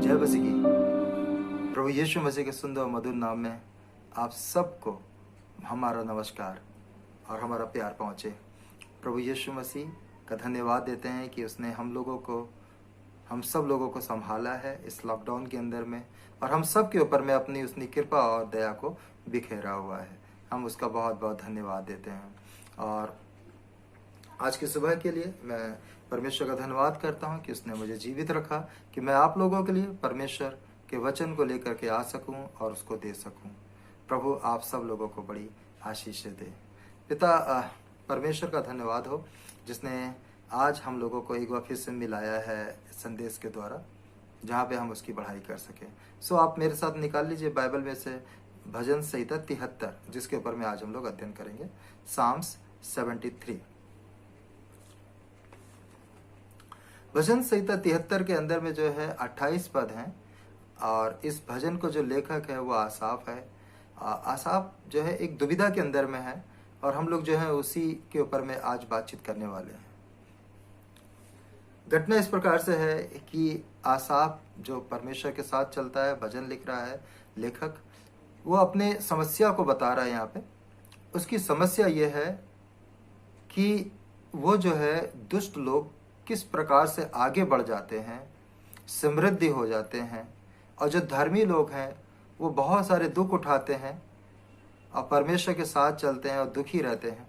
जय मसीह की। प्रभु यीशु मसीह के सुंदर और मधुर नाम में आप सबको हमारा नमस्कार और हमारा प्यार पहुँचे। प्रभु यीशु मसीह का धन्यवाद देते हैं कि उसने हम सब लोगों को संभाला है इस लॉकडाउन के अंदर में, और हम सब के ऊपर में अपनी उसने कृपा और दया को बिखेरा हुआ है। हम उसका बहुत बहुत धन्यवाद देते हैं। और आज की सुबह के लिए मैं परमेश्वर का धन्यवाद करता हूं कि उसने मुझे जीवित रखा, कि मैं आप लोगों के लिए परमेश्वर के वचन को लेकर के आ सकूं और उसको दे सकूं। प्रभु आप सब लोगों को बड़ी आशीष दे। पिता परमेश्वर का धन्यवाद हो जिसने आज हम लोगों को एक बार फिर से मिलाया है संदेश के द्वारा, जहाँ पे हम उसकी बढ़ाई कर सकें। सो आप मेरे साथ निकाल लीजिए बाइबल में से भजन संहिता 73, जिसके ऊपर में आज हम लोग अध्ययन करेंगे। साम्स 73। भजन संहिता 73 के अंदर में जो है 28 पद हैं, और इस भजन को जो लेखक है वो आसाफ है। आसाफ जो है एक दुविधा के अंदर में है, और हम लोग जो है उसी के ऊपर में आज बातचीत करने वाले हैं। घटना इस प्रकार से है कि आसाफ जो परमेश्वर के साथ चलता है, भजन लिख रहा है लेखक, वो अपने समस्या को बता रहा है। यहाँ पे उसकी समस्या ये है कि वो जो है दुष्ट लोग किस प्रकार से आगे बढ़ जाते हैं, समृद्धि हो जाते हैं, और जो धर्मी लोग हैं वो बहुत सारे दुख उठाते हैं और परमेश्वर के साथ चलते हैं और दुखी रहते हैं।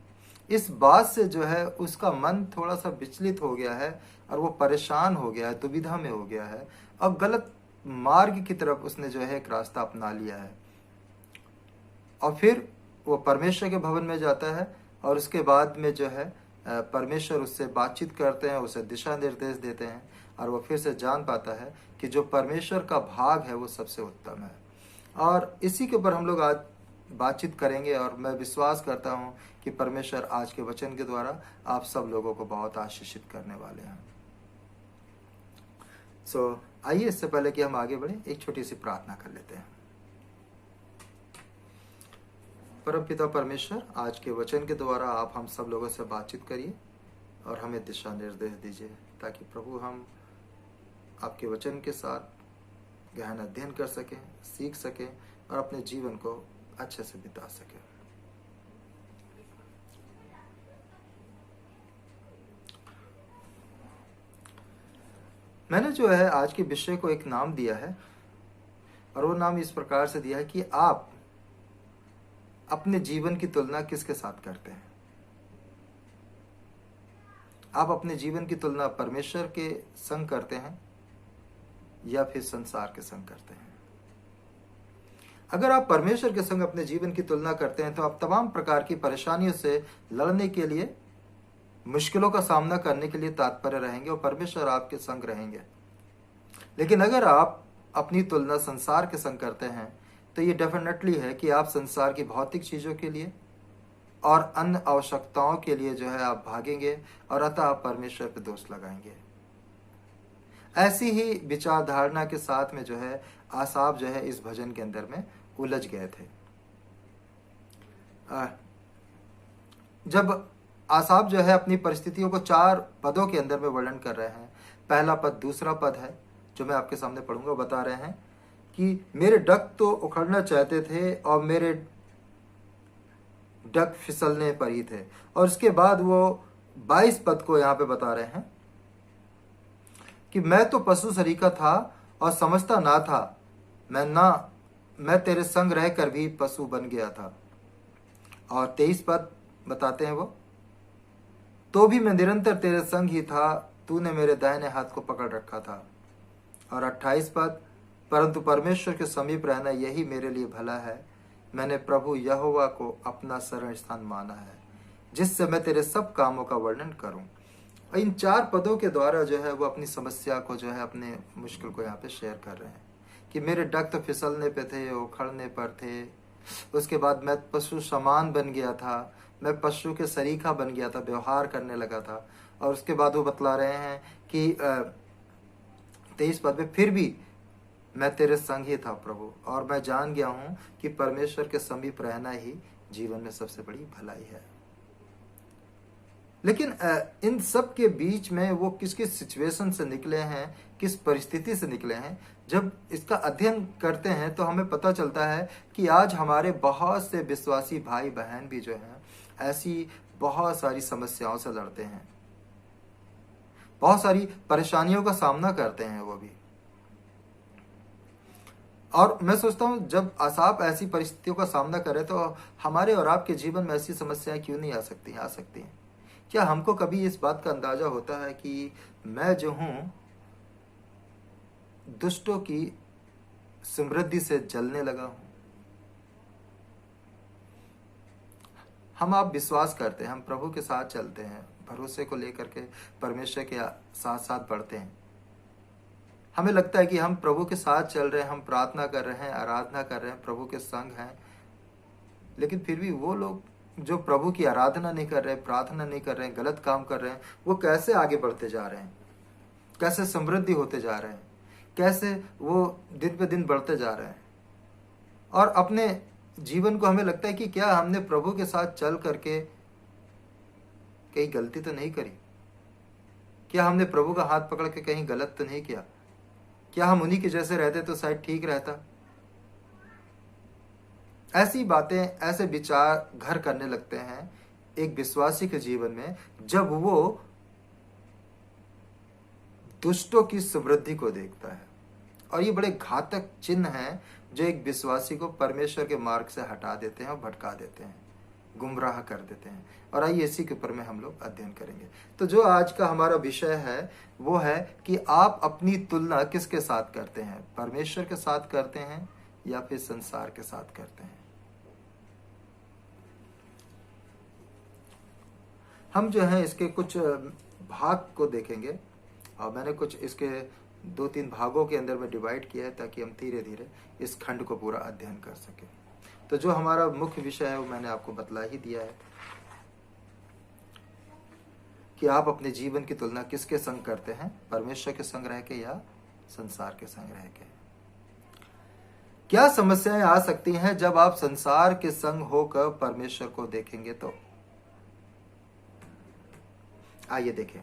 इस बात से जो है उसका मन थोड़ा सा विचलित हो गया है और वो परेशान हो गया है, दुविधा में हो गया है, और गलत मार्ग की तरफ उसने जो है एक रास्ता अपना लिया है। और फिर वो परमेश्वर के भवन में जाता है, और उसके बाद में जो है परमेश्वर उससे बातचीत करते हैं, उसे दिशा निर्देश देते हैं, और वो फिर से जान पाता है कि जो परमेश्वर का भाग है वो सबसे उत्तम है। और इसी के ऊपर हम लोग आज बातचीत करेंगे, और मैं विश्वास करता हूँ कि परमेश्वर आज के वचन के द्वारा आप सब लोगों को बहुत आशीषित करने वाले हैं। सो आइए, इससे पहले कि हम आगे बढ़े, एक छोटी सी प्रार्थना कर लेते हैं। परम पिता परमेश्वर, आज के वचन के द्वारा आप हम सब लोगों से बातचीत करिए और हमें दिशा निर्देश दीजिए, ताकि प्रभु हम आपके वचन के साथ गहन अध्ययन कर सकें, सीख सकें और अपने जीवन को अच्छे से बिता सकें। मैंने जो है आज के विषय को एक नाम दिया है, और वो नाम इस प्रकार से दिया है कि आप अपने जीवन की तुलना किसके साथ करते हैं। आप अपने जीवन की तुलना परमेश्वर के संग करते हैं या फिर संसार के संग करते हैं। अगर आप परमेश्वर के संग अपने जीवन की तुलना करते हैं तो आप तमाम प्रकार की परेशानियों से लड़ने के लिए, मुश्किलों का सामना करने के लिए तत्पर रहेंगे, और परमेश्वर आपके संग रहेंगे। लेकिन अगर आप अपनी तुलना संसार के संग करते हैं तो ये डेफिनेटली है कि आप संसार की भौतिक चीजों के लिए और अन्य आवश्यकताओं के लिए जो है आप भागेंगे, और अतः आप परमेश्वर पर दोष लगाएंगे। ऐसी ही विचारधारणा के साथ में जो है आसाफ जो है इस भजन के अंदर में उलझ गए थे। जब आसाफ जो है अपनी परिस्थितियों को 4 पदों के अंदर में वर्णन कर रहे हैं। पहला पद, दूसरा पद है जो मैं आपके सामने पढ़ूंगा, बता रहे हैं कि मेरे डग तो उखड़ना चाहते थे और मेरे डग फिसलने पर ही थे। और उसके बाद वो 22 पद को यहाँ पे बता रहे हैं कि मैं तो पशु सरीका था और समझता ना था, मैं तेरे संग रहकर भी पशु बन गया था। और 23 पद बताते हैं वो, तो भी मैं निरंतर तेरे संग ही था, तूने मेरे दाहिने हाथ को पकड़ रखा था। और 28 पद, परंतु परमेश्वर के समीप रहना यही मेरे लिए भला है। मैंने प्रभु यहोवा को अपना शरण स्थान माना है, जिससे मैं तेरे सब कामों का वर्णन करूं। और इन 4 पदों के द्वारा जो है वो अपनी समस्या को जो है, अपने मुश्किल को यहाँ पे शेयर कर रहे हैं कि मेरे डग तो फिसलने पे थे, उखड़ने पर थे। उसके बाद मैं पशु समान बन गया था, मैं पशु के सरीखा बन गया था, व्यवहार करने लगा था। और उसके बाद वो बतला रहे हैं कि 23 पद में, फिर भी मैं तेरे संग ही था प्रभु, और मैं जान गया हूं कि परमेश्वर के समीप रहना ही जीवन में सबसे बड़ी भलाई है। लेकिन इन सब के बीच में वो किस किस सिचुएशन से निकले हैं, किस परिस्थिति से निकले हैं, जब इसका अध्ययन करते हैं तो हमें पता चलता है कि आज हमारे बहुत से विश्वासी भाई बहन भी जो हैं ऐसी बहुत सारी समस्याओं से लड़ते हैं, बहुत सारी परेशानियों का सामना करते हैं वो भी। और मैं सोचता हूं जब आसाप ऐसी परिस्थितियों का सामना करे तो हमारे और आपके जीवन में ऐसी समस्याएं क्यों नहीं आ सकती? आ सकती हैं। क्या हमको कभी इस बात का अंदाजा होता है कि मैं जो हूं दुष्टों की समृद्धि से जलने लगा हूं? हम आप विश्वास करते हैं, हम प्रभु के साथ चलते हैं, भरोसे को लेकर के परमेश्वर के साथ साथ बढ़ते हैं। हमें लगता है कि हम प्रभु के साथ चल रहे हैं, हम प्रार्थना कर रहे हैं, आराधना कर रहे हैं, प्रभु के संग हैं, लेकिन फिर भी वो लोग जो प्रभु की आराधना नहीं कर रहे, प्रार्थना नहीं कर रहे हैं, गलत काम कर रहे हैं, वो कैसे आगे बढ़ते जा रहे हैं, कैसे समृद्धि होते जा रहे हैं, कैसे वो दिन पे दिन बढ़ते जा रहे हैं। और अपने जीवन को हमें लगता है कि क्या हमने प्रभु के साथ चल करके कहीं गलती तो नहीं करी? क्या हमने प्रभु का हाथ पकड़ के कहीं गलत तो नहीं किया? क्या हम उन्हीं के जैसे रहते तो शायद ठीक रहता? ऐसी बातें, ऐसे विचार घर करने लगते हैं एक विश्वासी के जीवन में जब वो दुष्टों की समृद्धि को देखता है। और ये बड़े घातक चिन्ह हैं जो एक विश्वासी को परमेश्वर के मार्ग से हटा देते हैं और भटका देते हैं, गुमराह कर देते हैं। और आइए इसी के ऊपर में हम लोग अध्ययन करेंगे। तो जो आज का हमारा विषय है वो है कि आप अपनी तुलना किसके साथ करते हैं? परमेश्वर के साथ करते हैं या फिर संसार के साथ करते हैं? हम जो है इसके कुछ भाग को देखेंगे और मैंने कुछ इसके 2-3 भागों के अंदर में डिवाइड किया है ताकि हम धीरे धीरे इस खंड को पूरा अध्ययन कर सकें। तो जो हमारा मुख्य विषय है वो मैंने आपको बतला ही दिया है कि आप अपने जीवन की तुलना किसके संग करते हैं, परमेश्वर के संग रह के या संसार के संग रह के। क्या समस्याएं आ सकती हैं जब आप संसार के संग होकर परमेश्वर को देखेंगे? तो आइए देखें।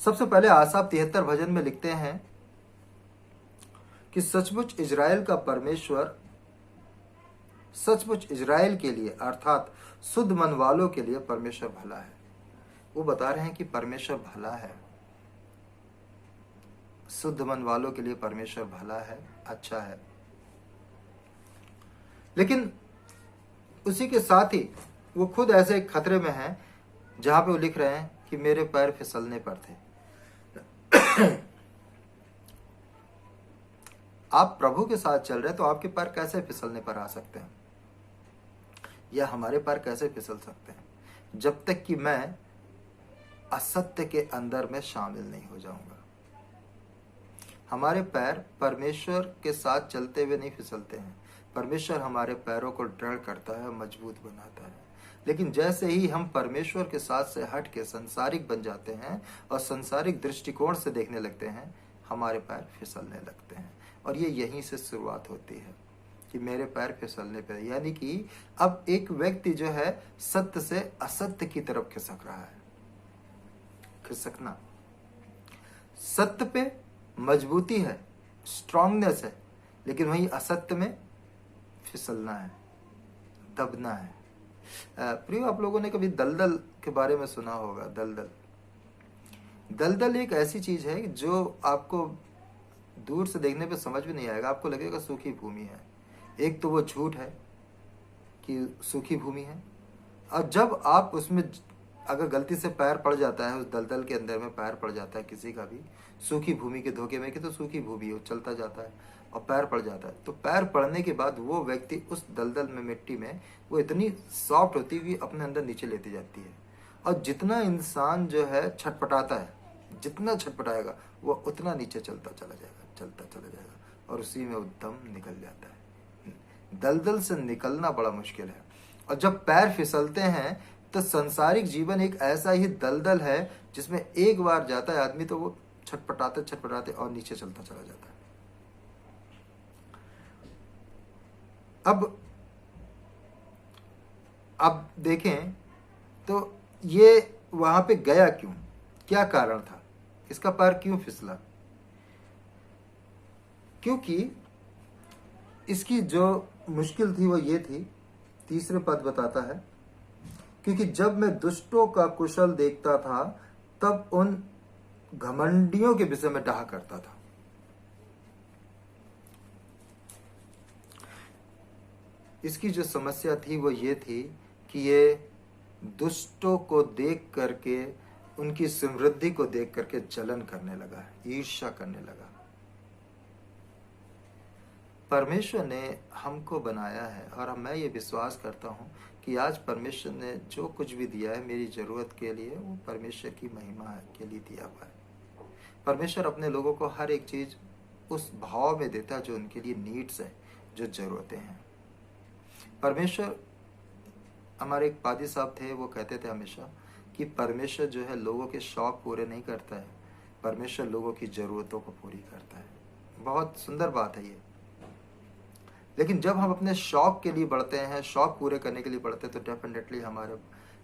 सबसे पहले आसाफ 73 भजन में लिखते हैं कि सचमुच इजराइल का परमेश्वर, सचमुच इजराइल के लिए अर्थात शुद्ध मन वालों के लिए परमेश्वर भला है। वो बता रहे हैं कि परमेश्वर भला है, शुद्ध मन वालों के लिए परमेश्वर भला है, अच्छा है। लेकिन उसी के साथ ही वो खुद ऐसे एक खतरे में हैं जहां पे वो लिख रहे हैं कि मेरे पैर फिसलने पर थे। आप प्रभु के साथ चल रहे हैं तो आपके पैर कैसे फिसलने पर आ सकते हैं, या हमारे पैर कैसे फिसल सकते हैं? जब तक कि मैं असत्य के अंदर में शामिल नहीं हो जाऊंगा। हमारे पैर परमेश्वर के साथ चलते हुए नहीं फिसलते हैं। परमेश्वर हमारे पैरों को दृढ़ करता है, मजबूत बनाता है। लेकिन जैसे ही हम परमेश्वर के साथ से हट के संसारिक बन जाते हैं और संसारिक दृष्टिकोण से देखने लगते हैं, हमारे पैर फिसलने लगते हैं। और ये यहीं से शुरुआत होती है कि मेरे पैर फिसलने पर, यानी कि अब एक व्यक्ति जो है सत्य से असत्य की तरफ खिसक रहा है। खिसकना, सत्य पे मजबूती है, स्ट्रांगनेस है, लेकिन वहीं असत्य में फिसलना है, दबना है। प्रियो, आप लोगों ने कभी दलदल के बारे में सुना होगा। दलदल एक ऐसी चीज है जो आपको दूर से देखने पे समझ में नहीं आएगा, आपको लगेगा सूखी भूमि है। एक तो वो झूठ है कि सूखी भूमि है, और जब आप उसमें अगर गलती से पैर पड़ जाता है, उस दलदल के अंदर में पैर पड़ जाता है किसी का भी, सूखी भूमि के धोखे में कि तो सूखी भूमि है, चलता जाता है और पैर पड़ जाता है, तो पैर पड़ने के बाद वो व्यक्ति उस दलदल में, मिट्टी में, वो इतनी सॉफ्ट होती है कि अपने अंदर नीचे लेती जाती है। और जितना इंसान जो है छटपटाता है, जितना छटपटाएगा वो उतना नीचे चलता चला जाएगा, चलता चला जाएगा, और उसी में वो दम निकल जाता है। दलदल से निकलना बड़ा मुश्किल है। और जब पैर फिसलते हैं तो संसारिक जीवन एक ऐसा ही दलदल है जिसमें एक बार जाता है आदमी तो वो छटपटाते छटपटाते और नीचे चलता चला जाता है। अब देखें तो ये वहां पे गया क्यों, क्या कारण था, इसका पैर क्यों फिसला? क्योंकि इसकी जो मुश्किल थी वो ये थी, तीसरे पद बताता है, क्योंकि जब मैं दुष्टों का कुशल देखता था तब उन घमंडियों के विषय में डाह करता था। इसकी जो समस्या थी वो ये थी कि ये दुष्टों को देख करके, उनकी समृद्धि को देख करके जलन करने लगा, ईर्ष्या करने लगा। परमेश्वर ने हमको बनाया है और मैं ये विश्वास करता हूँ कि आज परमेश्वर ने जो कुछ भी दिया है मेरी जरूरत के लिए, वो परमेश्वर की महिमा के लिए दिया हुआ है। परमेश्वर अपने लोगों को हर एक चीज उस भाव में देता है जो उनके लिए नीड्स है, जो जरूरतें हैं। परमेश्वर, हमारे एक पादी साहब थे, वो कहते थे हमेशा कि परमेश्वर जो है लोगों के शौक पूरे नहीं करता है, परमेश्वर लोगों की जरूरतों को पूरी करता है। बहुत सुंदर बात है ये। लेकिन जब हम अपने शौक के लिए बढ़ते हैं, शौक पूरे करने के लिए बढ़ते हैं, तो डेफिनेटली हमारे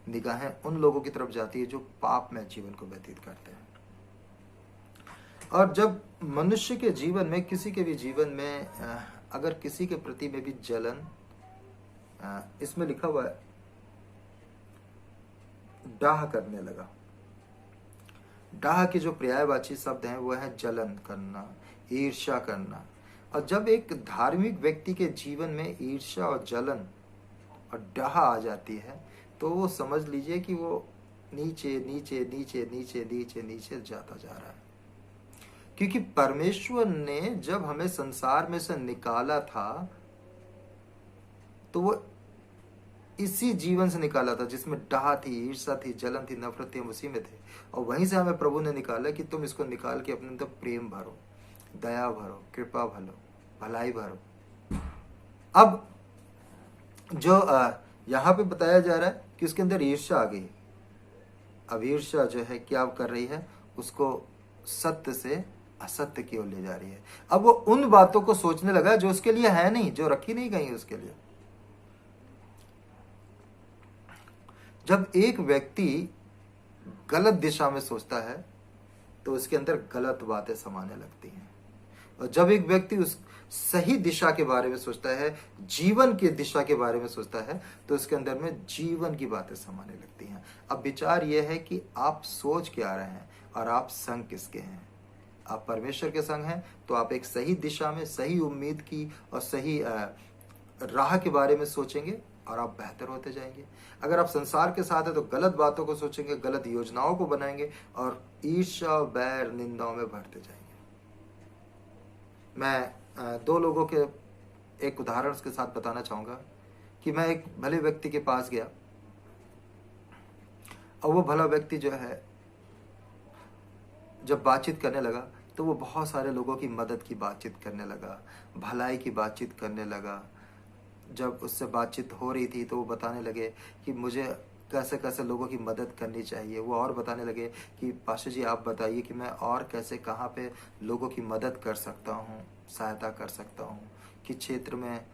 निगाहें उन लोगों की तरफ जाती है जो पाप में जीवन को व्यतीत करते हैं। और जब मनुष्य के जीवन में, किसी के भी जीवन में अगर किसी के प्रति में भी जलन, इसमें लिखा हुआ है डाह करने लगा। डाह के जो पर्यायवाची शब्द हैं वो है जलन करना, ईर्ष्या करना। और जब एक धार्मिक व्यक्ति के जीवन में ईर्ष्या और जलन और डाह आ जाती है तो वो समझ लीजिए कि वो नीचे नीचे नीचे नीचे नीचे नीचे जाता जा रहा है। क्योंकि परमेश्वर ने जब हमें संसार में से निकाला था तो वो इसी जीवन से निकाला था जिसमें डाह थी, ईर्ष्या थी, जलन थी, नफरत थी, हम उसी में थे। और वहीं से हमें प्रभु ने निकाला कि तुम इसको निकाल के अपने अंदर प्रेम भरो, दया भरो, कृपा भरो, भलाई भरो। अब जो यहाँ पे बताया जा रहा है कि उसके अंदर ईर्ष्या आ गई। अब ईर्ष्या जो है क्या कर रही है, उसको सत्य से असत्य की ओर ले जा रही है। अब वो उन बातों को सोचने लगा जो उसके लिए है नहीं, जो रखी नहीं गई उसके लिए। जब एक व्यक्ति गलत दिशा में सोचता है तो उसके अंदर गलत बातें समाने लगती हैं। और जब एक व्यक्ति उस सही दिशा के बारे में सोचता है, जीवन की दिशा के बारे में सोचता है, तो उसके अंदर में जीवन की बातें समाने लगती हैं। अब विचार यह है कि आप सोच क्या रहे हैं और आप संग किसके हैं। आप परमेश्वर के संग हैं तो आप एक सही दिशा में, सही उम्मीद की और सही राह के बारे में सोचेंगे और आप बेहतर होते जाएंगे। अगर आप संसार के साथ है तो गलत बातों को सोचेंगे, गलत योजनाओं को बनाएंगे और ईर्ष्या, बैर, निंदाओं में भरते जाएंगे। मैं दो लोगों के एक उदाहरण के साथ बताना चाहूंगा कि मैं एक भले व्यक्ति के पास गया और वो भला व्यक्ति जो है जब बातचीत करने लगा तो वो बहुत सारे लोगों की मदद की बातचीत करने लगा, भलाई की बातचीत करने लगा। जब उससे बातचीत हो रही थी तो वो बताने लगे कि मुझे कैसे कैसे लोगों की मदद करनी चाहिए। वो और बताने लगे कि पास्टर जी आप बताइए कि मैं और कैसे, कहाँ पे लोगों की मदद कर सकता हूँ, सहायता कर सकता हूँ, किस क्षेत्र में।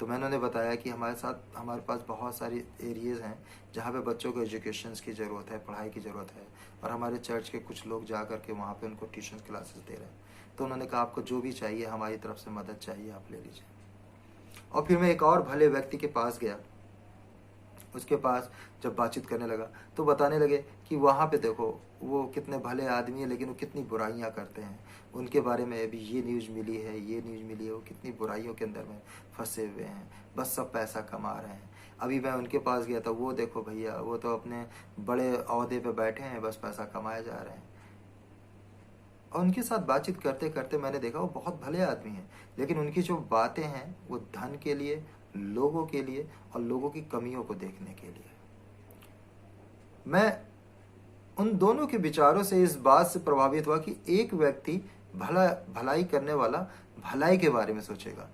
तो मैंने उन्हें बताया कि हमारे पास बहुत सारी एरियाज़ हैं जहाँ पे बच्चों को एजुकेशन की ज़रूरत है, पढ़ाई की ज़रूरत है, और हमारे चर्च के कुछ लोग जा कर के वहाँ पे उनको ट्यूशन क्लासेस दे रहे हैं। तो उन्होंने कहा आपको जो भी चाहिए, हमारी तरफ से मदद चाहिए, आप ले लीजिए। और फिर मैं एक और भले व्यक्ति के पास गया। उसके पास जब बातचीत करने लगा तो बताने लगे कि वहाँ पे देखो वो कितने भले आदमी है लेकिन वो कितनी बुराइयाँ करते हैं। उनके बारे में अभी ये न्यूज़ मिली है, ये न्यूज़ मिली है, वो कितनी बुराइयों के अंदर में फंसे हुए हैं, बस सब पैसा कमा रहे हैं। अभी मैं उनके पास गया था, वो देखो भैया वो तो अपने बड़े ओहदे पे बैठे हैं, बस पैसा कमाए जा रहे हैं। और उनके साथ बातचीत करते करते मैंने देखा वो बहुत भले आदमी हैं, लेकिन उनकी जो बातें हैं वो धन के लिए, लोगों के लिए और लोगों की कमियों को देखने के लिए। मैं उन दोनों के विचारों से इस बात से प्रभावित हुआ कि एक व्यक्ति भलाई करने वाला भलाई के बारे में सोचेगा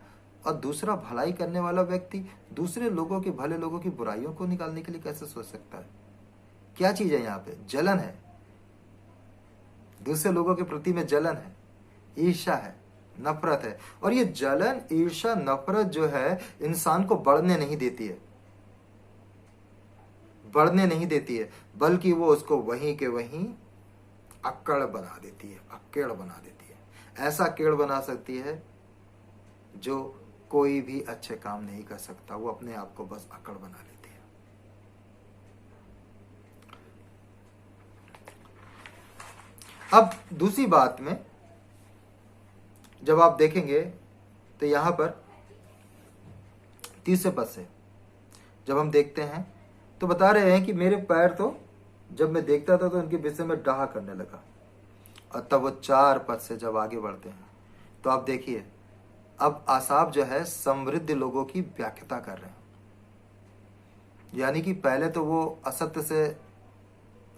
और दूसरा भलाई करने वाला व्यक्ति दूसरे लोगों के, भले लोगों की बुराइयों को निकालने के लिए कैसे सोच सकता है। क्या चीज है यहाँ पे? जलन है, दूसरे लोगों के प्रति में जलन है, ईर्ष्या है, नफरत है। और ये जलन, ईर्ष्या, नफरत जो है इंसान को बढ़ने नहीं देती है, बढ़ने नहीं देती है, बल्कि वो उसको वहीं के वहीं अक्कड़ बना देती है, अक्केड़ बना देती है। ऐसा केड़ बना सकती है जो कोई भी अच्छे काम नहीं कर सकता, वो अपने आप को बस अक्कड़ बना लेती है। अब दूसरी बात में जब आप देखेंगे तो यहां पर तीसरे पद से जब हम देखते हैं तो बता रहे हैं कि मेरे पैर तो जब मैं देखता था तो उनके विषय में डाहा करने लगा। और तब वो 4 पद से जब आगे बढ़ते हैं तो आप देखिए, अब आसाफ जो है समृद्ध लोगों की व्याख्या कर रहे हैं। यानी कि पहले तो वो असत्य से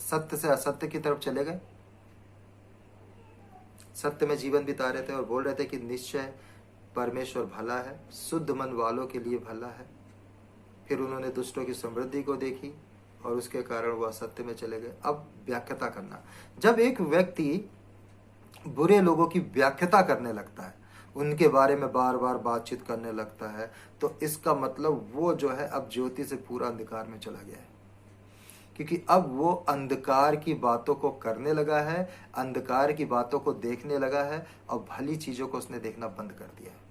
सत्य से असत्य की तरफ चले गए, सत्य में जीवन बिता रहे थे और बोल रहे थे कि निश्चय परमेश्वर भला है, शुद्ध मन वालों के लिए भला है। फिर उन्होंने दुष्टों की समृद्धि को देखी और उसके कारण वह असत्य में चले गए। अब व्याख्या करना, जब एक व्यक्ति बुरे लोगों की व्याख्या करने लगता है, उनके बारे में बार बार बातचीत करने लगता है, तो इसका मतलब वो जो है अब ज्योति से पूरा अंधकार में चला गया है। क्योंकि अब वो अंधकार की बातों को करने लगा है, अंधकार की बातों को देखने लगा है और भली चीजों को उसने देखना बंद कर दिया है।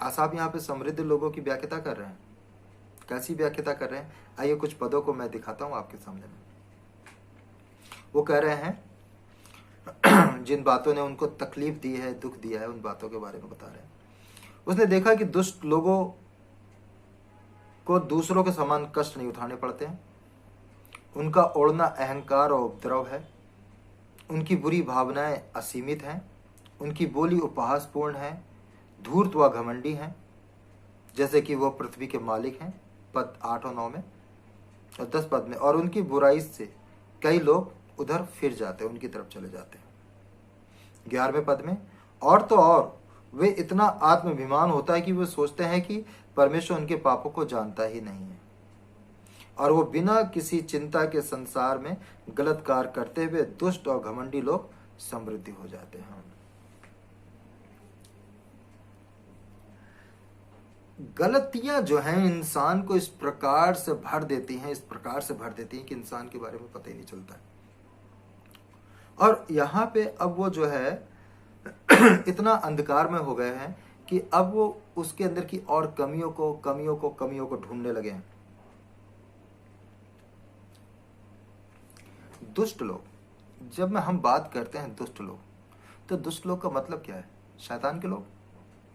आसाफ यहाँ पे समृद्ध लोगों की व्याख्या कर रहे हैं। कैसी व्याख्या कर रहे हैं? आइए कुछ पदों को मैं दिखाता हूं आपके सामने में। वो कह रहे हैं जिन बातों ने उनको तकलीफ दी है, दुख दिया है, उन बातों के बारे में बता रहे हैं। उसने देखा कि दुष्ट लोगों को दूसरों के समान कष्ट नहीं उठाने पड़ते हैं, उनका ओढ़ना अहंकार और उपद्रव है, उनकी बुरी भावनाएं असीमित हैं, उनकी बोली उपहासपूर्ण है, धूर्त व घमंडी हैं, जैसे कि वो पृथ्वी के मालिक हैं। पद 8 और 9 में और 10 पद में, और उनकी बुराई से कई लोग उधर फिर जाते हैं, उनकी तरफ चले जाते हैं। 11वें पद में, और तो और वे इतना आत्माभिमान होता है कि वे सोचते हैं कि परमेश्वर उनके पापों को जानता ही नहीं है, और वो बिना किसी चिंता के संसार में गलत कार्य करते हुए दुष्ट और घमंडी लोग समृद्धि हो जाते हैं। गलतियां जो हैं इंसान को इस प्रकार से भर देती हैं, इस प्रकार से भर देती हैं कि इंसान के बारे में पता ही नहीं चलता है। और यहां पे अब वो जो है इतना अंधकार में हो गए हैं कि अब वो उसके अंदर की और कमियों को ढूंढने लगे हैं। दुष्ट लोग, जब में हम बात करते हैं दुष्ट लोग, तो दुष्ट लोग का मतलब क्या है? शैतान के लोग,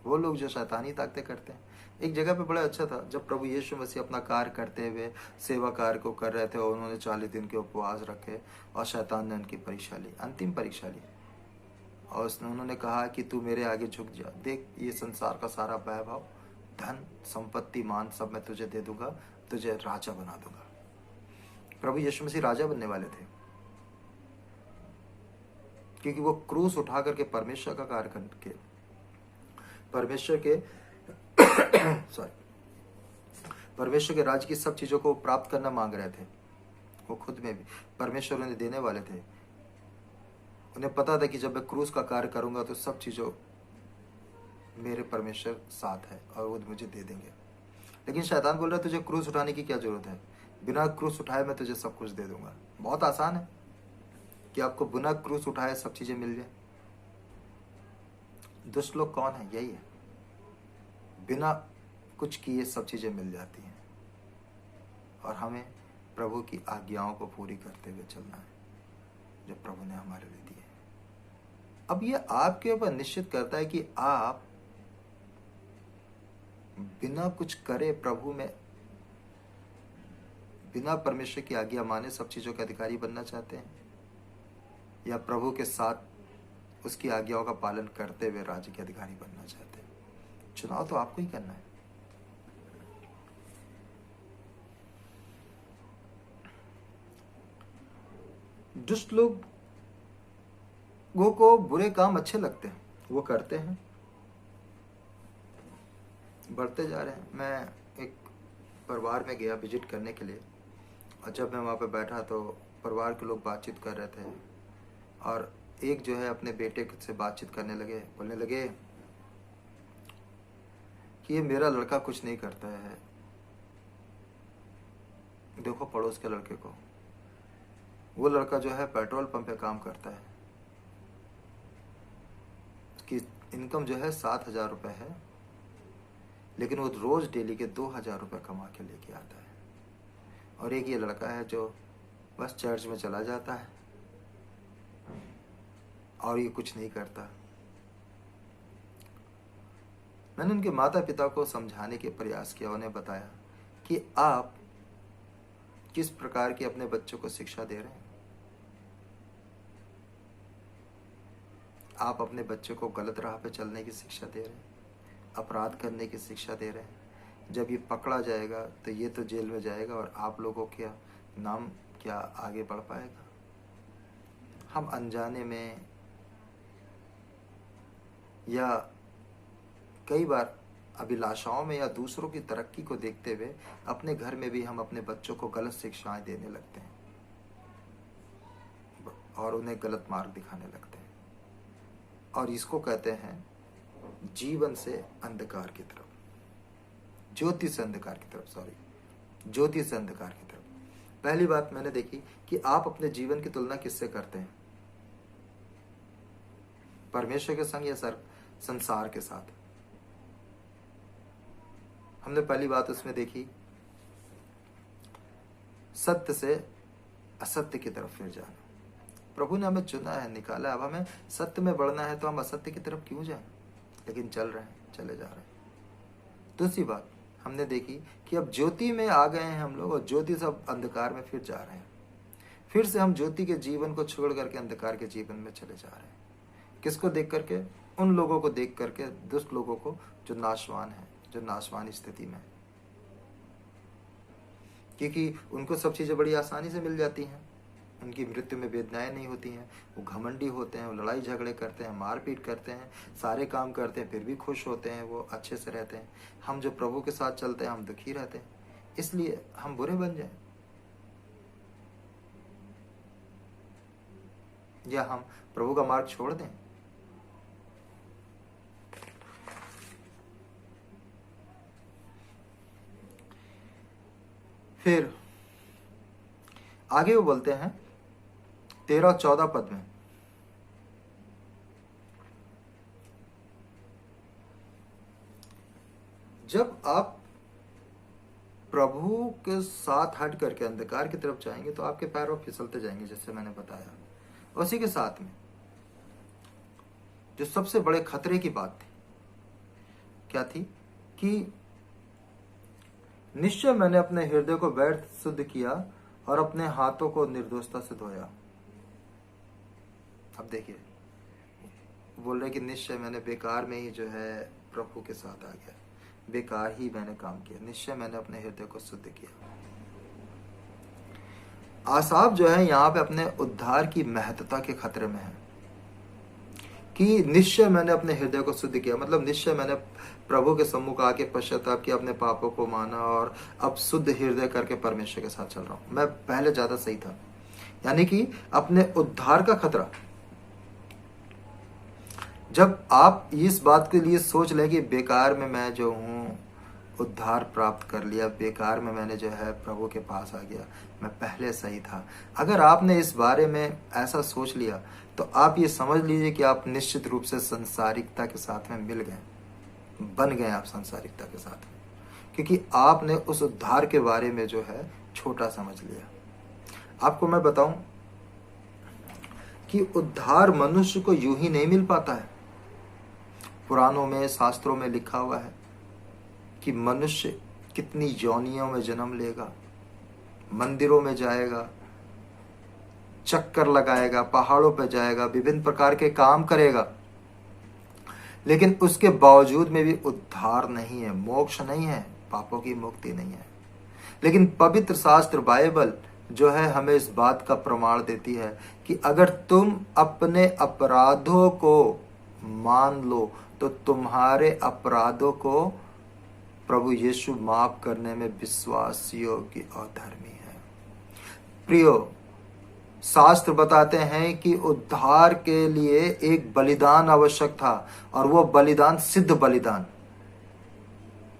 वो लोग जो शैतानी ताकतें करते हैं। एक जगह पे बड़ा अच्छा था, जब प्रभु यीशु मसीह अपना कार्य करते हुए सेवा कार्य को कर रहे थे और उन्होंने 40 दिन के उपवास रखे और शैतान ने उनकी परीक्षा ली, अंतिम परीक्षा ली, और उन्होंने कहा कि तू मेरे आगे झुक जा, देख ये संसार का सारा वैभव, धन, संपत्ति, मान सब मैं तुझे दे दूंगा, तुझे राजा बना दूंगा। प्रभु यीशु मसीह राजा बनने वाले थे, क्योंकि वो क्रूस उठा करके परमेश्वर का कार्य करके परमेश्वर के राज्य की सब चीजों को प्राप्त करना मांग रहे थे। वो खुद में भी परमेश्वर उन्हें देने वाले थे। उन्हें पता था कि जब मैं क्रूस का कार्य करूंगा तो सब चीजों मेरे परमेश्वर साथ है और वो मुझे दे देंगे। लेकिन शैतान बोल रहा है तुझे क्रूस उठाने की क्या जरूरत है, बिना क्रूस उठाए मैं तुझे सब कुछ दे दूंगा। बहुत आसान है कि आपको बिना क्रूस उठाए सब चीजें मिल जाए। दुष्ट लोग कौन है? यही है, बिना कुछ किए सब चीजें मिल जाती हैं, और हमें प्रभु की आज्ञाओं को पूरी करते हुए चलना है जो प्रभु ने हमारे लिए दी है। अब ये आपके ऊपर निश्चित करता है कि आप बिना कुछ करे प्रभु में, बिना परमेश्वर की आज्ञा माने सब चीजों के अधिकारी बनना चाहते हैं, या प्रभु के साथ उसकी आज्ञाओं का पालन करते हुए राज्य के अधिकारी बनना चाहते हैं। चुनाव तो आपको ही करना है। दुष्ट लोगों को बुरे काम अच्छे लगते हैं, वो करते हैं, बढ़ते जा रहे हैं। मैं एक परिवार में गया विजिट करने के लिए, और जब मैं वहाँ पे बैठा तो परिवार के लोग बातचीत कर रहे थे, और एक जो है अपने बेटे से बातचीत करने लगे, बोलने लगे कि ये मेरा लड़का कुछ नहीं करता है, देखो पड़ोस के लड़के को, वो लड़का जो है पेट्रोल पंप पे काम करता है, उसकी इनकम जो है 7,000 रुपये है, लेकिन वो रोज डेली के 2,000 रुपये कमा के लेके आता है। और एक ये लड़का है जो बस चर्च में चला जाता है और ये कुछ नहीं करता। मैंने उनके माता पिता को समझाने के प्रयास किया, उन्हें बताया कि आप किस प्रकार की अपने बच्चों को शिक्षा दे रहे हैं। आप अपने बच्चों को गलत राह पे चलने की शिक्षा दे रहे हैं, अपराध करने की शिक्षा दे रहे हैं। जब ये पकड़ा जाएगा तो ये तो जेल में जाएगा और आप लोगों का नाम क्या आगे बढ़ पाएगा। हम अनजाने में या कई बार अभिलाषाओं में या दूसरों की तरक्की को देखते हुए अपने घर में भी हम अपने बच्चों को गलत शिक्षाएं देने लगते हैं और उन्हें गलत मार्ग दिखाने लगते हैं। और इसको कहते हैं जीवन से अंधकार की तरफ, ज्योति से अंधकार की तरफ, ज्योति से अंधकार की तरफ। पहली बात मैंने देखी कि आप अपने जीवन की तुलना किससे करते हैं, परमेश्वर के संग या संसार के साथ। हमने पहली बात उसमें देखी सत्य से असत्य की तरफ फिर जाना। प्रभु ने हमें चुना है, निकाला है, अब हमें सत्य में बढ़ना है तो हम असत्य की तरफ क्यों जाएं, लेकिन चल रहे हैं, चले जा रहे हैं। दूसरी बात हमने देखी कि अब ज्योति में आ गए हैं हम लोग और ज्योति से अब अंधकार में फिर जा रहे हैं। फिर से हम ज्योति के जीवन को छोड़ करके अंधकार के जीवन में चले जा रहे हैं। किसको देख करके? उन लोगों को देख करके, दुष्ट लोगों को जो नाशवान है, जो नाशवान स्थिति में है, क्योंकि उनको सब चीजें बड़ी आसानी से मिल जाती हैं, उनकी मृत्यु में वेदनाएं नहीं होती हैं। वो घमंडी होते हैं, वो लड़ाई झगड़े करते हैं, मारपीट करते हैं, सारे काम करते हैं, फिर भी खुश होते हैं, वो अच्छे से रहते हैं। हम जो प्रभु के साथ चलते हैं हम दुखी रहते हैं, इसलिए हम बुरे बन जाएं या हम प्रभु का मार्ग छोड़ दें। फिर आगे वो बोलते हैं 13-14 पद में, जब आप प्रभु के साथ हट करके अंधकार की तरफ जाएंगे तो आपके पैरों फिसलते जाएंगे, जैसे मैंने बताया। उसी के साथ में जो सबसे बड़े खतरे की बात थी, क्या थी कि निश्चय मैंने अपने हृदय को व्यर्थ शुद्ध किया और अपने हाथों को निर्दोषता से धोया। अब देखिए बोल रहे कि निश्चय मैंने बेकार में ही जो है प्रभु के साथ आ गया, बेकार ही मैंने काम किया, निश्चय मैंने अपने हृदय को शुद्ध किया। आसाफ जो है यहाँ पे अपने उद्धार की महत्ता के खतरे में है कि निश्चय मैंने अपने हृदय को शुद्ध किया, मतलब निश्चय मैंने प्रभु के सम्मुख आके पश्चाताप किया, अपने पापों को माना और अब शुद्ध हृदय करके परमेश्वर के साथ चल रहा हूं। मैं पहले ज्यादा सही था, यानी कि अपने उद्धार का खतरा। जब आप इस बात के लिए सोच लें कि बेकार में मैं जो हूँ उद्धार प्राप्त कर लिया, बेकार में मैंने जो है प्रभु के पास आ गया, मैं पहले सही था, अगर आपने इस बारे में ऐसा सोच लिया तो आप ये समझ लीजिए कि आप निश्चित रूप से संसारिकता के साथ में मिल गए, बन गए आप संसारिकता के साथ में, क्योंकि आपने उस उद्धार के बारे में जो है छोटा समझ लिया। आपको मैं बताऊं कि उद्धार मनुष्य को यूं ही नहीं मिल पाता है। पुराणों में, शास्त्रों में लिखा हुआ है कि मनुष्य कितनी योनियों में जन्म लेगा, मंदिरों में जाएगा, चक्कर लगाएगा, पहाड़ों पर जाएगा, विभिन्न प्रकार के काम करेगा, लेकिन उसके बावजूद में भी उद्धार नहीं है, मोक्ष नहीं है, पापों की मुक्ति नहीं है। लेकिन पवित्र शास्त्र बाइबल जो है हमें इस बात का प्रमाण देती है कि अगर तुम अपने अपराधों को मान लो तो तुम्हारे अपराधों को प्रभु यीशु माफ करने में विश्वास योग्य और धर्मी है। प्रियो, शास्त्र बताते हैं कि उद्धार के लिए एक बलिदान आवश्यक था और वो बलिदान सिद्ध बलिदान,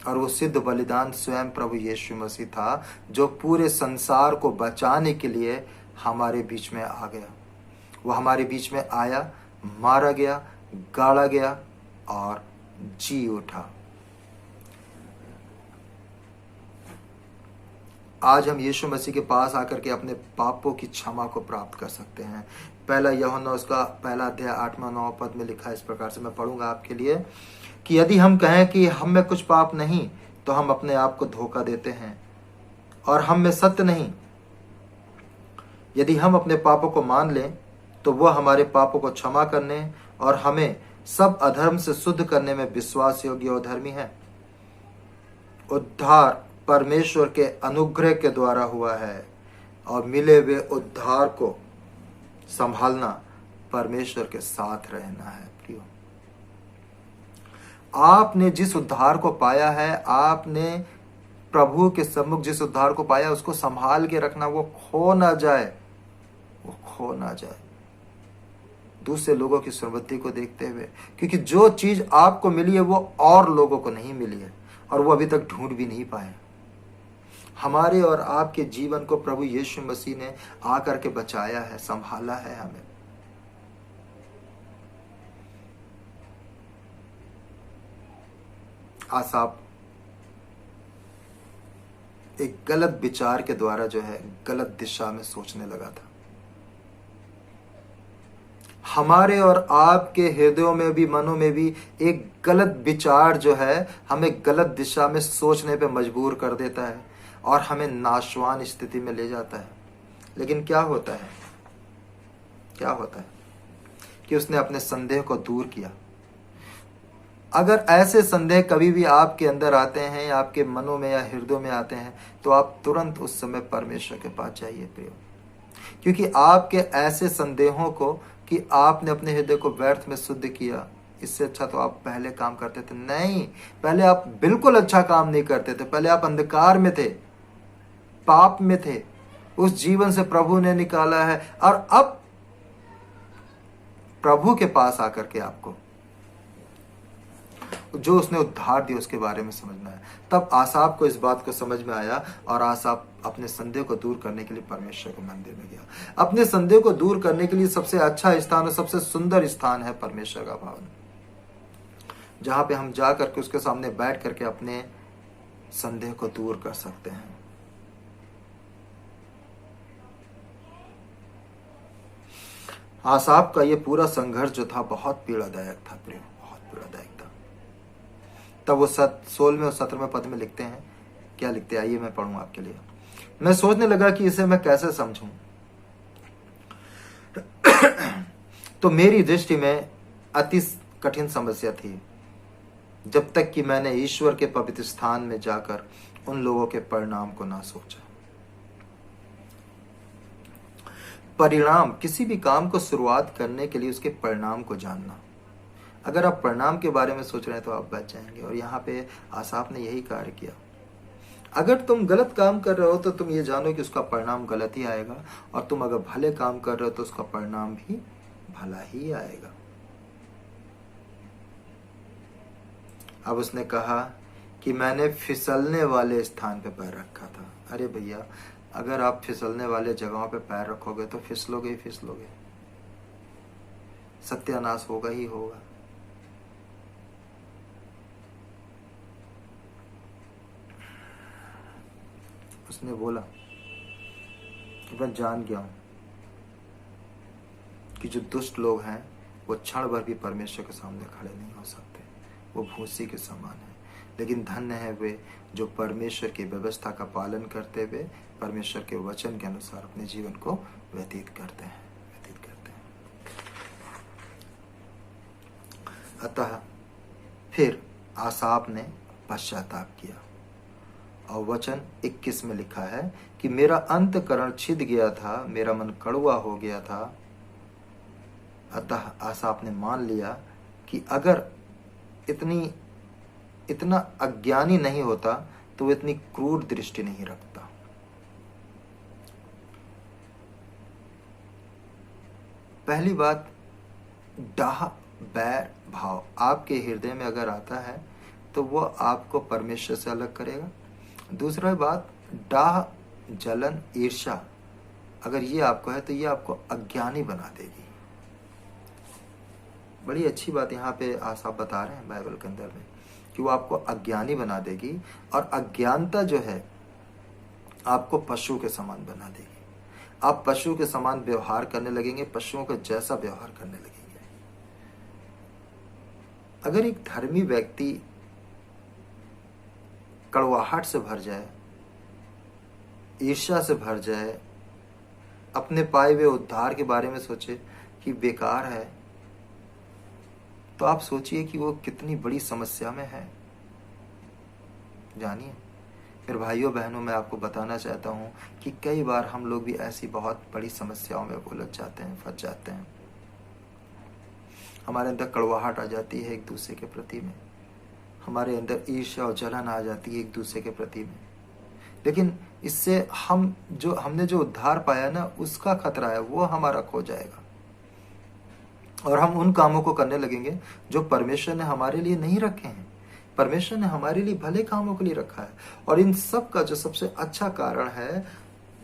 और वो सिद्ध बलिदान स्वयं प्रभु यीशु मसीह था, जो पूरे संसार को बचाने के लिए हमारे बीच में आ गया। वो हमारे बीच में आया, मारा गया, गाड़ा गया और जी उठा। आज हम यीशु मसीह के पास आकर के अपने पापों की क्षमा को प्राप्त कर सकते हैं। पहला यूहन्ना उसका पहला अध्याय 8-9 पद में लिखा है इस प्रकार से, मैं पढ़ूंगा आपके लिए, कि यदि हम कहें कि हम में कुछ पाप नहीं तो हम अपने आप को धोखा देते हैं और हम में सत्य नहीं। यदि हम अपने पापों को मान लें तो वह हमारे पापों को क्षमा करने और हमें सब अधर्म से शुद्ध करने में विश्वास योग्य और धर्मी है। उद्धार परमेश्वर के अनुग्रह के द्वारा हुआ है और मिले हुए उद्धार को संभालना परमेश्वर के साथ रहना है। प्रियो, आपने जिस उद्धार को पाया है, आपने प्रभु के सम्मुख जिस उद्धार को पाया, उसको संभाल के रखना, वो खो ना जाए, वो खो ना जाए दूसरे लोगों की सुरवृत्ति को देखते हुए, क्योंकि जो चीज आपको मिली है वो और लोगों को नहीं मिली है और वो अभी तक ढूंढ भी नहीं पाए। हमारे और आपके जीवन को प्रभु यीशु मसीह ने आकर के बचाया है, संभाला है हमें। आसाप एक गलत विचार के द्वारा जो है गलत दिशा में सोचने लगा था। हमारे और आपके हृदयों में भी, मनों में भी एक गलत विचार जो है हमें गलत दिशा में सोचने पे मजबूर कर देता है और हमें नाशवान स्थिति में ले जाता है। लेकिन क्या होता है कि उसने अपने संदेह को दूर किया। अगर ऐसे संदेह कभी भी आपके अंदर आते हैं, या आपके मनों में या हृदयों में आते हैं, तो आप तुरंत उस समय परमेश्वर के पास जाइए प्रियो, क्योंकि आपके ऐसे संदेहों को कि आपने अपने हृदय को व्यर्थ में शुद्ध किया, इससे अच्छा तो आप पहले काम करते थे। नहीं, पहले आप बिल्कुल अच्छा काम नहीं करते थे। पहले आप अंधकार में थे, पाप में थे, उस जीवन से प्रभु ने निकाला है और अब प्रभु के पास आकर के आपको जो उसने उद्धार दिया उसके बारे में समझना है। तब आसाप को इस बात को समझ में आया और आसाप अपने संदेह को दूर करने के लिए परमेश्वर के मंदिर में गया। अपने संदेह को दूर करने के लिए सबसे अच्छा स्थान और सबसे सुंदर स्थान है परमेश्वर का भवन, जहां पे हम जा करके उसके सामने बैठ करके अपने संदेह को दूर कर सकते हैं। आसाप का ये पूरा संघर्ष जो था बहुत पीड़ादायक था प्रिय, बहुत पीड़ादायक था। तब वो 16वें और 17वें पद में लिखते हैं, क्या लिखते हैं, आइए मैं पढ़ूं आपके लिए। मैं सोचने लगा कि इसे मैं कैसे समझूं। तो मेरी दृष्टि में अति कठिन समस्या थी, जब तक कि मैंने ईश्वर के पवित्र स्थान में जाकर उन लोगों के परिणाम को ना सोचा। परिणाम, किसी भी काम को शुरुआत करने के लिए उसके परिणाम को जानना। अगर आप परिणाम के बारे में सोच रहे हैं तो आप बच जाएंगे, और यहाँ पे आसाफ ने यही कार्य किया। अगर तुम गलत काम कर रहे हो तो तुम ये जानो कि उसका परिणाम गलत ही आएगा, और तुम अगर भले काम कर रहे हो तो उसका परिणाम भी भला ही आएगा। अब उसने कहा कि मैंने फिसलने वाले स्थान पे पैर रखा था। अरे भैया, अगर आप फिसलने वाले जगहों पे पैर रखोगे तो फिसलोगे ही फिसलोगे, सत्यानाश होगा ही होगा। उसने बोला कि मैं जान गया हूं कि जो दुष्ट लोग हैं वो क्षण भर भी परमेश्वर के सामने खड़े नहीं हो सकते, वो भूसी के समान है। लेकिन धन्य है वे जो परमेश्वर की व्यवस्था का पालन करते हुए परमेश्वर के वचन के अनुसार अपने जीवन को व्यतीत करते हैं। अतः फिर आसाप ने पश्चाताप किया, और वचन 21 में लिखा है कि मेरा अंतकरण छिद गया था, मेरा मन कड़वा हो गया था। अतः आसाप ने मान लिया कि अगर इतना अज्ञानी नहीं होता तो वो इतनी क्रूर दृष्टि नहीं रखता। पहली बात, डाह बैर भाव आपके हृदय में अगर आता है तो वो आपको परमेश्वर से अलग करेगा। दूसरा बात, डाह, जलन, ईर्ष्या, अगर ये आपको है तो ये आपको अज्ञानी बना देगी। बड़ी अच्छी बात यहाँ पे आसाफ बता रहे हैं बाइबल के अंदर में कि वो आपको अज्ञानी बना देगी, और अज्ञानता जो है आपको पशु के समान बना देगी। आप पशु के समान व्यवहार करने लगेंगे, पशुओं के जैसा व्यवहार करने लगेंगे। अगर एक धर्मी व्यक्ति कड़वाहट से भर जाए, ईर्ष्या से भर जाए, अपने पाए हुए उद्धार के बारे में सोचे कि बेकार है, तो आप सोचिए कि वो कितनी बड़ी समस्या में है। जानिए फिर भाइयों बहनों, मैं आपको बताना चाहता हूँ कि कई बार हम लोग भी ऐसी बहुत बड़ी समस्याओं में उलझ जाते हैं, फंस जाते हैं। हमारे अंदर कड़वाहट आ जाती है एक दूसरे के प्रति में, हमारे अंदर ईर्ष्या और जलन आ जाती है एक दूसरे के प्रति में। लेकिन इससे हमने जो उद्धार पाया ना, उसका खतरा है, वो हमारा खो जाएगा, और हम उन कामों को करने लगेंगे जो परमेश्वर ने हमारे लिए नहीं रखे हैं। परमेश्वर ने हमारे लिए भले कामों के लिए रखा है। और इन सब का जो सबसे अच्छा कारण है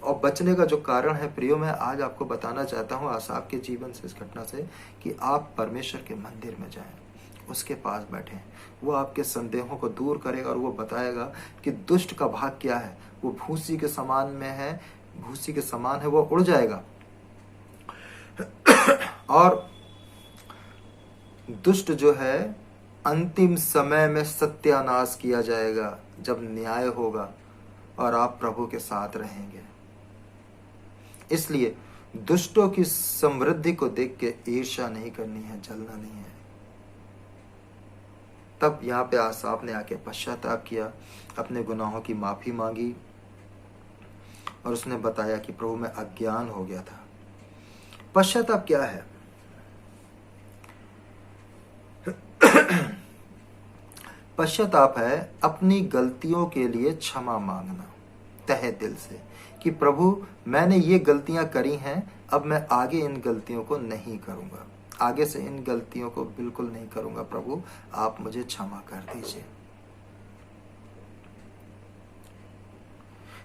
और बचने का जो कारण है, प्रियो, मैं आज आपको बताना चाहता हूँ आसाफ के जीवन से, इस घटना से, कि आप परमेश्वर के मंदिर में जाएं, उसके पास बैठें। वो आपके संदेहों को दूर करेगा और वो बताएगा कि दुष्ट का भाग क्या है। वो भूसी के समान में है, भूसी के समान है, वो उड़ जाएगा और दुष्ट जो है अंतिम समय में सत्यानाश किया जाएगा, जब न्याय होगा और आप प्रभु के साथ रहेंगे। इसलिए दुष्टों की समृद्धि को देख के ईर्ष्या नहीं करनी है, जलना नहीं है। तब यहाँ पे आसाफ ने आके पश्चाताप किया, अपने गुनाहों की माफी मांगी, और उसने बताया कि प्रभु मैं अज्ञान हो गया था। पश्चाताप क्या है? पश्चाताप है अपनी गलतियों के लिए क्षमा मांगना तहे दिल से, कि प्रभु मैंने ये गलतियां करी हैं, अब मैं आगे इन गलतियों को नहीं करूंगा, आगे से इन गलतियों को बिल्कुल नहीं करूंगा, प्रभु आप मुझे क्षमा कर दीजिए।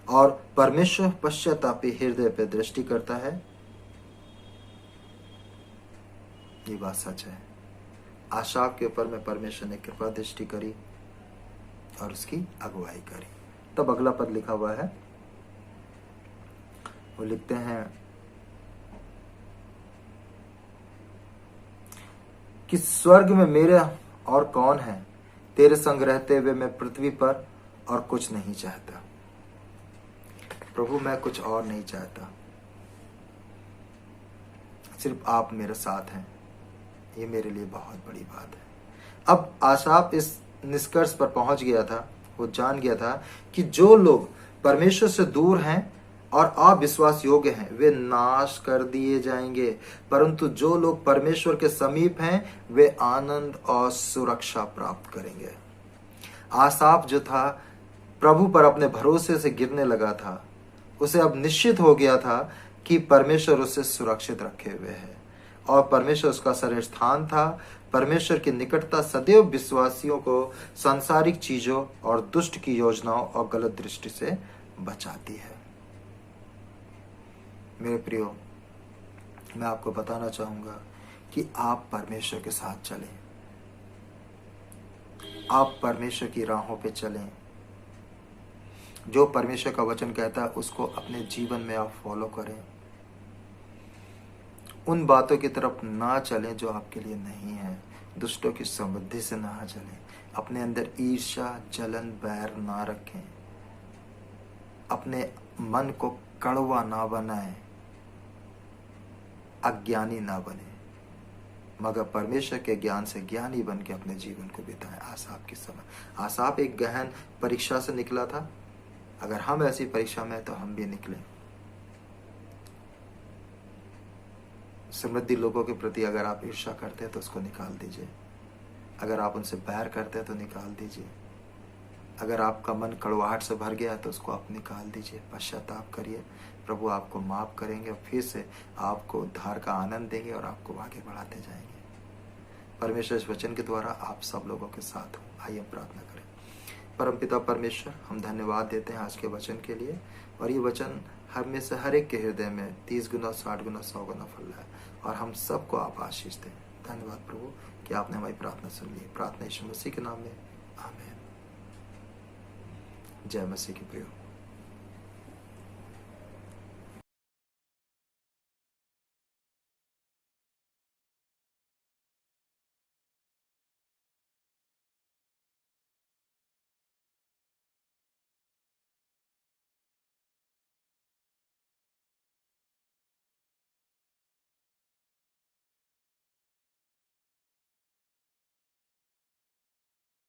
और परमेश्वर पश्चातापी हृदय पे दृष्टि करता है, ये बात सच है। आसाफ के ऊपर में परमेश्वर ने कृपा दृष्टि करी और उसकी अगुवाई करी। तब अगला पद लिखा हुआ है, वो लिखते हैं कि स्वर्ग में मेरा और कौन है, तेरे संग रहते हुए मैं पृथ्वी पर और कुछ नहीं चाहता। प्रभु मैं कुछ और नहीं चाहता, सिर्फ आप मेरे साथ हैं, ये मेरे लिए बहुत बड़ी बात है। अब आसाफ इस निष्कर्ष पर पहुंच गया था, वो जान गया था कि जो लोग परमेश्वर से दूर हैं और अविश्वास योग्य हैं, वे नाश कर दिए जाएंगे, परंतु जो लोग परमेश्वर के समीप हैं, वे आनंद और सुरक्षा प्राप्त करेंगे। आसाफ जो था, प्रभु पर अपने भरोसे से गिरने लगा था। उसे अब निश्चित हो गया था कि परमेश्वर उसे सुरक्षित रखे हुए है और परमेश्वर उसका शरण स्थान था। परमेश्वर की निकटता सदैव विश्वासियों को सांसारिक चीजों और दुष्ट की योजनाओं और गलत दृष्टि से बचाती है। मेरे प्रियो, मैं आपको बताना चाहूंगा कि आप परमेश्वर के साथ चलें, आप परमेश्वर की राहों पे चलें। जो परमेश्वर का वचन कहता है उसको अपने जीवन में आप फॉलो करें। उन बातों की तरफ ना चलें जो आपके लिए नहीं है। दुष्टों की समृद्धि से ना चलें। अपने अंदर ईर्ष्या, जलन, बैर ना रखें। अपने मन को कड़वा ना बनाएं, अज्ञानी ना बने, मगर परमेश्वर के ज्ञान से ज्ञानी बन के अपने जीवन को बिताएं। आसाफ की समय, आसाफ एक गहन परीक्षा से निकला था। अगर हम ऐसी परीक्षा में तो हम भी निकले। समृद्धि लोगों के प्रति अगर आप ईर्ष्या करते हैं तो उसको निकाल दीजिए। अगर आप उनसे बैर करते हैं तो निकाल दीजिए। अगर आपका मन कड़वाहट से भर गया है तो उसको आप निकाल दीजिए। पश्चाताप करिए, प्रभु आपको माफ करेंगे और फिर से आपको उद्धार का आनंद देंगे और आपको आगे बढ़ाते जाएंगे। परमेश्वर इस वचन के द्वारा आप सब लोगों के साथ हो। आइए हम प्रार्थना करें। परमपिता परमेश्वर, हम धन्यवाद देते हैं आज के वचन के लिए, और ये वचन हम में से हर एक के हृदय में 30 गुना, 60 गुना, 100 गुना फल रहा है, और हम सबको आप आशीष दें। धन्यवाद प्रभु कि आपने हमारी प्रार्थना सुन ली। प्रार्थना यीशु मसीह के नाम में, आमीन। जय मसीह की प्रियो।